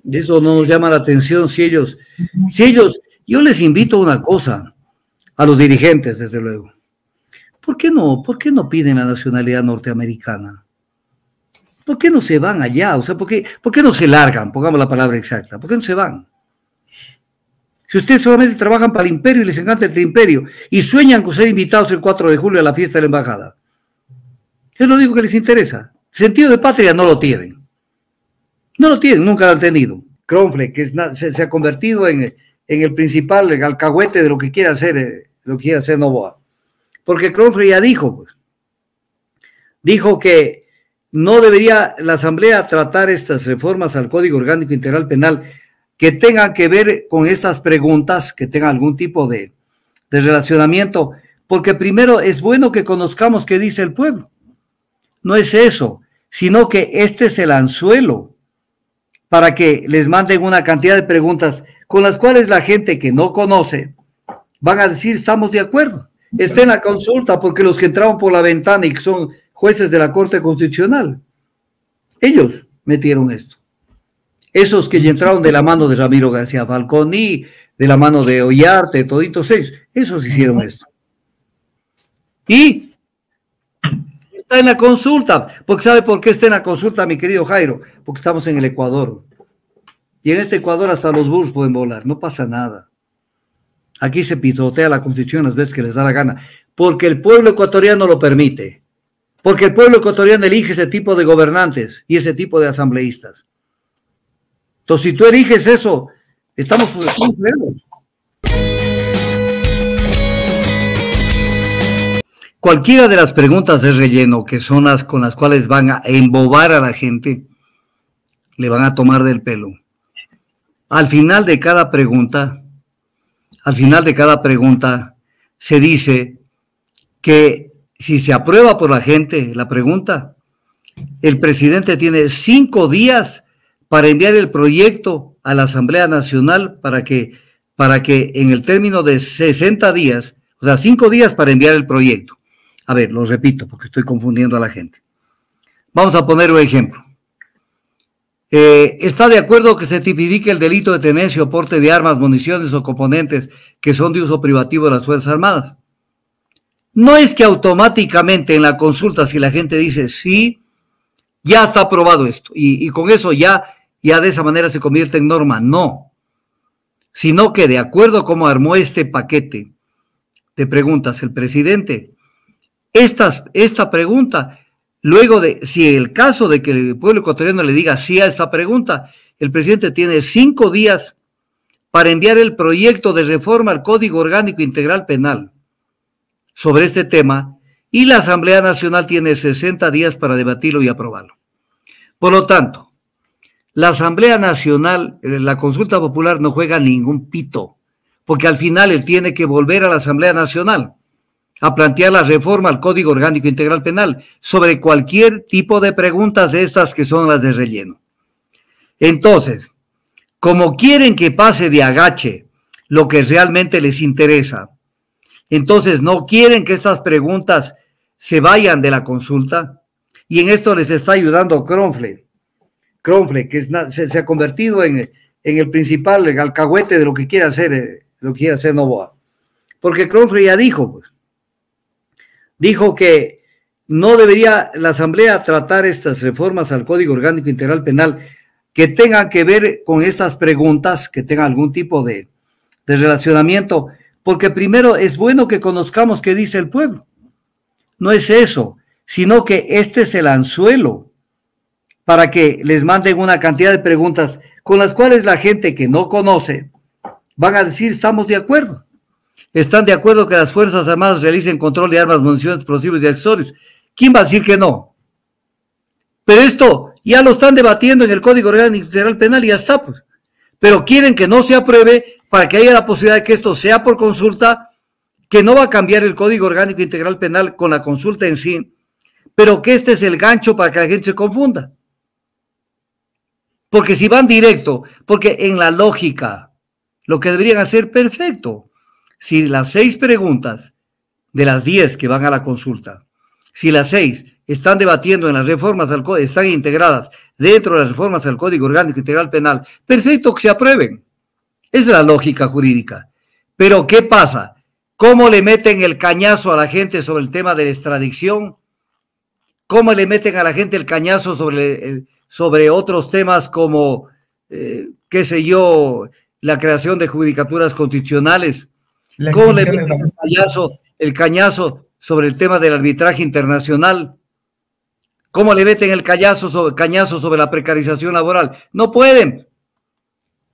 Eso no nos llama la atención yo les invito a una cosa, a los dirigentes, desde luego. ¿Por qué no piden la nacionalidad norteamericana? ¿Por qué no se van allá? O sea, ¿por qué no se largan? Pongamos la palabra exacta. ¿Por qué no se van? Si ustedes solamente trabajan para el imperio y les encanta el imperio y sueñan con ser invitados el 4 de julio a la fiesta de la embajada, es lo único que les interesa. Sentido de patria no lo tienen. No lo tienen, nunca lo han tenido. Kronfle, que se ha convertido en el principal alcahuete de lo que quiere hacer Noboa. Porque Kronfle ya dijo que no debería la Asamblea tratar estas reformas al Código Orgánico Integral Penal que tengan que ver con estas preguntas, que tengan algún tipo de relacionamiento, porque primero es bueno que conozcamos qué dice el pueblo. No es eso, sino que este es el anzuelo para que les manden una cantidad de preguntas con las cuales la gente que no conoce van a decir estamos de acuerdo. Está en la consulta porque los que entraron por la ventana y que son jueces de la Corte Constitucional, ellos metieron esto. Esos que ya entraron de la mano de Ramiro García Falconi, de la mano de Ollarte, toditos ellos, esos hicieron esto. Y está en la consulta, porque ¿sabe por qué está en la consulta, mi querido Jairo? Porque estamos en el Ecuador. Y en este Ecuador hasta los burros pueden volar, no pasa nada. Aquí se pisotea la Constitución las veces que les da la gana, porque el pueblo ecuatoriano lo permite, porque el pueblo ecuatoriano elige ese tipo de gobernantes y ese tipo de asambleístas. Entonces, si tú eliges eso, estamos frenos. Cualquiera de las preguntas de relleno, que son las con las cuales van a embobar a la gente, le van a tomar del pelo. Al final de cada pregunta, se dice que si se aprueba por la gente la pregunta, el presidente tiene 5 días para enviar el proyecto a la Asamblea Nacional para que en el término de 60 días, o sea, 5 días para enviar el proyecto. A ver, lo repito porque estoy confundiendo a la gente. Vamos a poner un ejemplo. ¿Está de acuerdo que se tipifique el delito de tenencia o porte de armas, municiones o componentes que son de uso privativo de las Fuerzas Armadas? No es que automáticamente en la consulta, si la gente dice sí, ya está aprobado esto, y con eso ya de esa manera se convierte en norma. No, sino que de acuerdo a cómo armó este paquete de preguntas el presidente, esta pregunta, luego de, si el caso de que el pueblo ecuatoriano le diga sí a esta pregunta, el presidente tiene 5 días para enviar el proyecto de reforma al Código Orgánico Integral Penal sobre este tema, y la Asamblea Nacional tiene 60 días para debatirlo y aprobarlo. Por lo tanto, la Asamblea Nacional, la consulta popular no juega ningún pito, porque al final él tiene que volver a la Asamblea Nacional a plantear la reforma al Código Orgánico Integral Penal sobre cualquier tipo de preguntas de estas que son las de relleno. Entonces, como quieren que pase de agache lo que realmente les interesa, entonces no quieren que estas preguntas se vayan de la consulta, y en esto les está ayudando Kronfle, que se ha convertido en el principal alcahuete de lo que quiere hacer Noboa. Porque Kronfle ya dijo que no debería la Asamblea tratar estas reformas al Código Orgánico Integral Penal que tengan que ver con estas preguntas, que tengan algún tipo de relacionamiento, porque primero es bueno que conozcamos qué dice el pueblo. No es eso, sino que este es el anzuelo para que les manden una cantidad de preguntas con las cuales la gente que no conoce van a decir estamos de acuerdo. ¿Están de acuerdo que las Fuerzas Armadas realicen control de armas, municiones, explosivos y accesorios? ¿Quién va a decir que no? Pero esto ya lo están debatiendo en el Código Orgánico Integral Penal y ya está, pues. Pero quieren que no se apruebe para que haya la posibilidad de que esto sea por consulta, que no va a cambiar el Código Orgánico Integral Penal con la consulta en sí, pero que este es el gancho para que la gente se confunda. Porque si van directo, porque en la lógica, lo que deberían hacer, perfecto. Si las 6 preguntas de las 10 que van a la consulta, si las 6 están debatiendo en las reformas al código, están integradas dentro de las reformas al Código Orgánico Integral Penal, perfecto que se aprueben. Esa es la lógica jurídica. Pero ¿qué pasa? ¿Cómo le meten el cañazo a la gente sobre el tema de la extradición? ¿Cómo le meten a la gente el cañazo sobre otros temas como, qué sé yo, la creación de judicaturas constitucionales? ¿Cómo le meten el cañazo sobre el tema del arbitraje internacional? ¿Cómo le meten el cañazo sobre la precarización laboral? No pueden.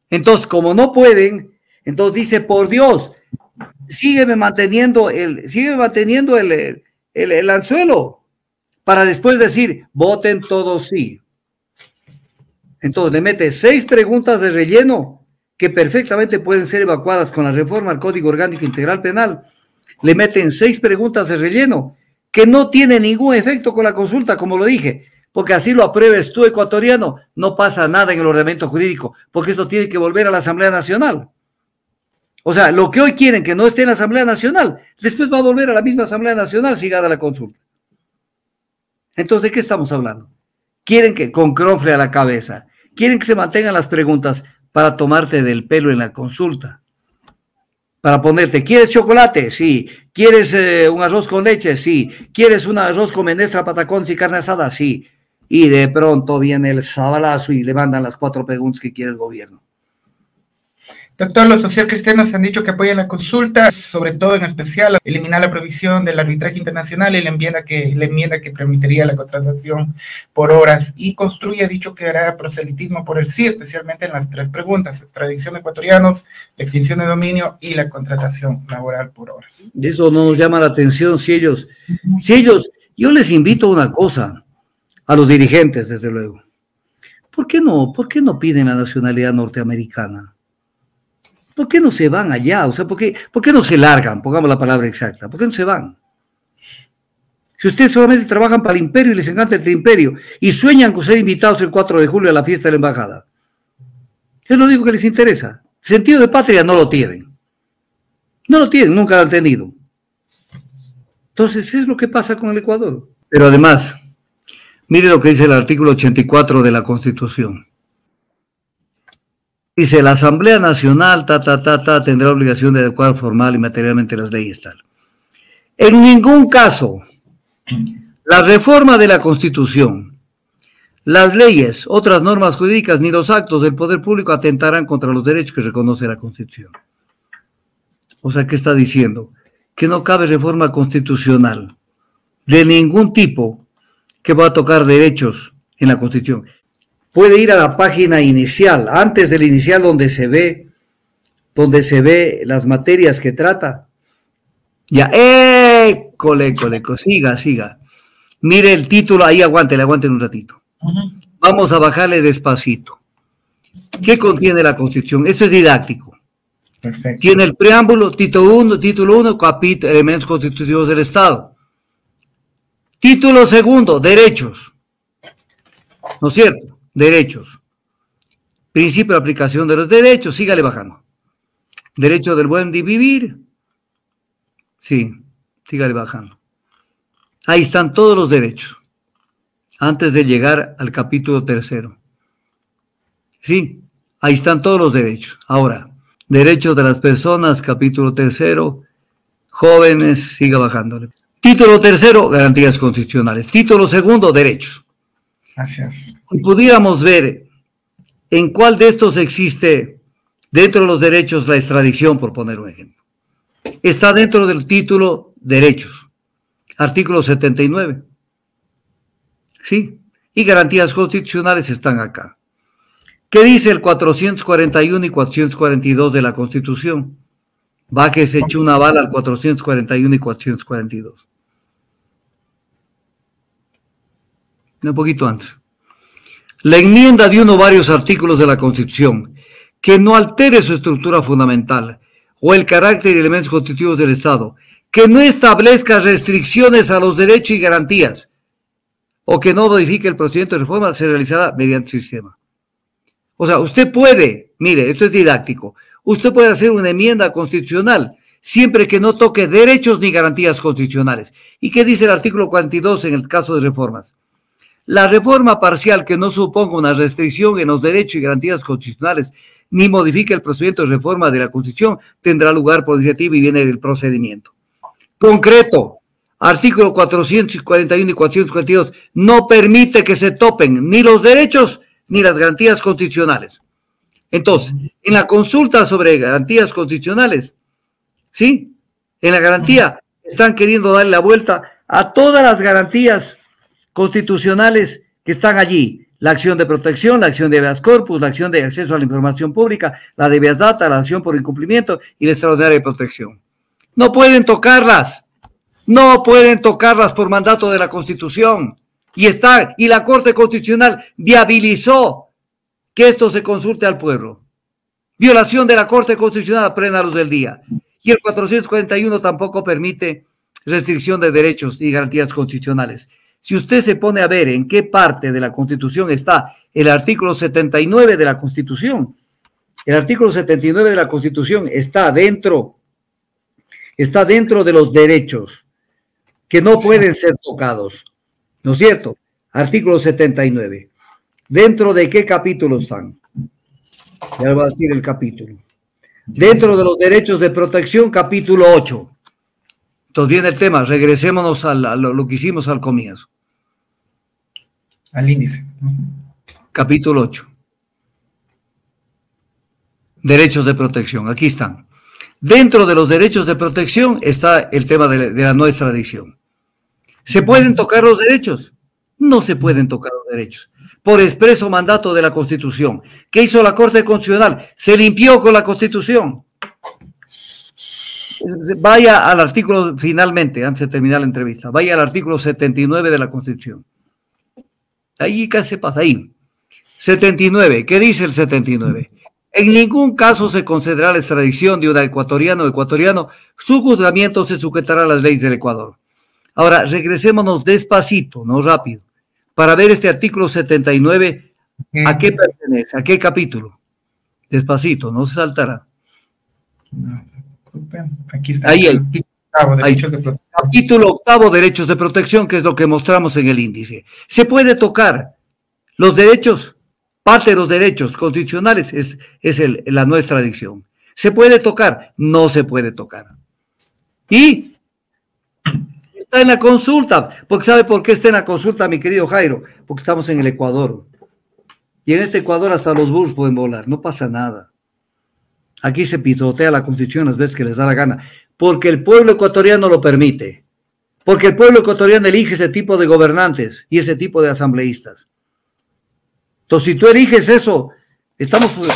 Entonces, como no pueden, entonces dice, por Dios, sígueme manteniendo el anzuelo para después decir, voten todos sí. Entonces le mete 6 preguntas de relleno que perfectamente pueden ser evacuadas con la reforma al Código Orgánico Integral Penal. Le meten 6 preguntas de relleno que no tienen ningún efecto con la consulta, como lo dije, porque así lo apruebes tú, ecuatoriano, no pasa nada en el ordenamiento jurídico, porque esto tiene que volver a la Asamblea Nacional. O sea, lo que hoy quieren que no esté en la Asamblea Nacional, después va a volver a la misma Asamblea Nacional si gana la consulta. Entonces, ¿de qué estamos hablando? Quieren que, con Cronfle a la cabeza, quieren que se mantengan las preguntas para tomarte del pelo en la consulta. Para ponerte, ¿quieres chocolate? Sí. ¿Quieres un arroz con leche? Sí. ¿Quieres un arroz con menestra, patacones y carne asada? Sí. Y de pronto viene el sabalazo y le mandan las 4 preguntas que quiere el gobierno. Doctor, los socialcristianos han dicho que apoyan la consulta, sobre todo en especial eliminar la prohibición del arbitraje internacional y la enmienda que permitiría la contratación por horas. Y Construye ha dicho que hará proselitismo por el sí, especialmente en las 3 preguntas: extradición de ecuatorianos, la extinción de dominio y la contratación laboral por horas. Eso no nos llama la atención si ellos, yo les invito a una cosa, a los dirigentes, desde luego. ¿Por qué no piden la nacionalidad norteamericana? ¿Por qué no se van allá? O sea, ¿por qué no se largan? Pongamos la palabra exacta. ¿Por qué no se van? Si ustedes solamente trabajan para el imperio y les encanta el imperio y sueñan con ser invitados el 4 de julio a la fiesta de la embajada, es lo único que les interesa. Sentido de patria no lo tienen. No lo tienen, nunca lo han tenido. Entonces, es lo que pasa con el Ecuador. Pero además, mire lo que dice el artículo 84 de la Constitución. Dice, la Asamblea Nacional, tendrá obligación de adecuar formal y materialmente las leyes, tal. En ningún caso, la reforma de la Constitución, las leyes, otras normas jurídicas, ni los actos del poder público atentarán contra los derechos que reconoce la Constitución. O sea, ¿qué está diciendo? Que no cabe reforma constitucional de ningún tipo que va a tocar derechos en la Constitución. Puede ir a la página inicial, antes del inicial donde se ve las materias que trata. Ya, siga. Mire el título, ahí aguántele un ratito. Vamos a bajarle despacito. ¿Qué contiene la Constitución? Esto es didáctico. Perfecto. Tiene el preámbulo, título 1, capítulo, elementos constitutivos del Estado. Título 2, derechos. ¿No es cierto? Derechos. Principio de aplicación de los derechos, sígale bajando. Derecho del buen vivir. Sí, sígale bajando. Ahí están todos los derechos. Antes de llegar al capítulo 3. Sí, ahí están todos los derechos. Ahora, derechos de las personas, capítulo 3. Jóvenes, siga bajándole. Título 3, garantías constitucionales. Título 2, derechos. Gracias. Si pudiéramos ver en cuál de estos existe dentro de los derechos la extradición, por poner un ejemplo. Está dentro del título derechos, artículo 79. Sí, y garantías constitucionales están acá. ¿Qué dice el 441 y 442 de la Constitución? Va que se echó una bala al 441 y 442. Un poquito antes. La enmienda de uno o varios artículos de la Constitución que no altere su estructura fundamental o el carácter y elementos constitutivos del Estado, que no establezca restricciones a los derechos y garantías o que no modifique el procedimiento de reforma, se realizará mediante sistema. O sea, usted puede, mire, esto es didáctico, usted puede hacer una enmienda constitucional siempre que no toque derechos ni garantías constitucionales. ¿Y qué dice el artículo 42 en el caso de reformas? La reforma parcial que no suponga una restricción en los derechos y garantías constitucionales ni modifique el procedimiento de reforma de la Constitución tendrá lugar por iniciativa y viene del procedimiento. Concreto, artículo 441 y 442 no permite que se topen ni los derechos ni las garantías constitucionales. Entonces, en la consulta sobre garantías constitucionales, ¿sí? En la garantía están queriendo darle la vuelta a todas las garantías constitucionales que están allí. La acción de protección, la acción de habeas corpus, la acción de acceso a la información pública, la de habeas data, la acción por incumplimiento y la extraordinaria de protección. No pueden tocarlas. No pueden tocarlas por mandato de la Constitución. Y la Corte Constitucional viabilizó que esto se consulte al pueblo. Violación de la Corte Constitucional a plena luz del día. Y el 441 tampoco permite restricción de derechos y garantías constitucionales. Si usted se pone a ver en qué parte de la Constitución está el artículo 79 de la Constitución, el artículo 79 de la Constitución está dentro de los derechos que no pueden ser tocados, ¿no es cierto? Artículo 79. ¿Dentro de qué capítulo están? Ya le voy a decir el capítulo. Dentro de los derechos de protección, capítulo 8. Entonces viene el tema, regresémonos a lo que hicimos al comienzo. Al índice. Capítulo 8. Derechos de protección, aquí están. Dentro de los derechos de protección está el tema de la no extradición. ¿Se pueden tocar los derechos? No se pueden tocar los derechos. Por expreso mandato de la Constitución. ¿Qué hizo la Corte Constitucional? Se limpió con la Constitución. Vaya al artículo, finalmente, antes de terminar la entrevista, vaya al artículo 79 de la Constitución. Ahí, ¿qué se pasa? Ahí. 79, ¿qué dice el 79? En ningún caso se concederá la extradición de un ecuatoriano o ecuatoriano, su juzgamiento se sujetará a las leyes del Ecuador. Ahora, regresémonos despacito, no rápido, para ver este artículo 79, ¿a qué pertenece? ¿A qué capítulo? Despacito, no se saltará. Aquí está. Ahí hay. Capítulo 8, derechos de protección, que es lo que mostramos en el índice. ¿Se puede tocar los derechos? Parte de los derechos constitucionales es la no extradición. ¿Se puede tocar? No se puede tocar. Y está en la consulta, porque ¿sabe por qué está en la consulta, mi querido Jairo? Porque estamos en el Ecuador. Y en este Ecuador hasta los burros pueden volar, no pasa nada. Aquí se pisotea la Constitución las veces que les da la gana, porque el pueblo ecuatoriano lo permite, porque el pueblo ecuatoriano elige ese tipo de gobernantes y ese tipo de asambleístas. Entonces, si tú eliges eso, estamos fuera.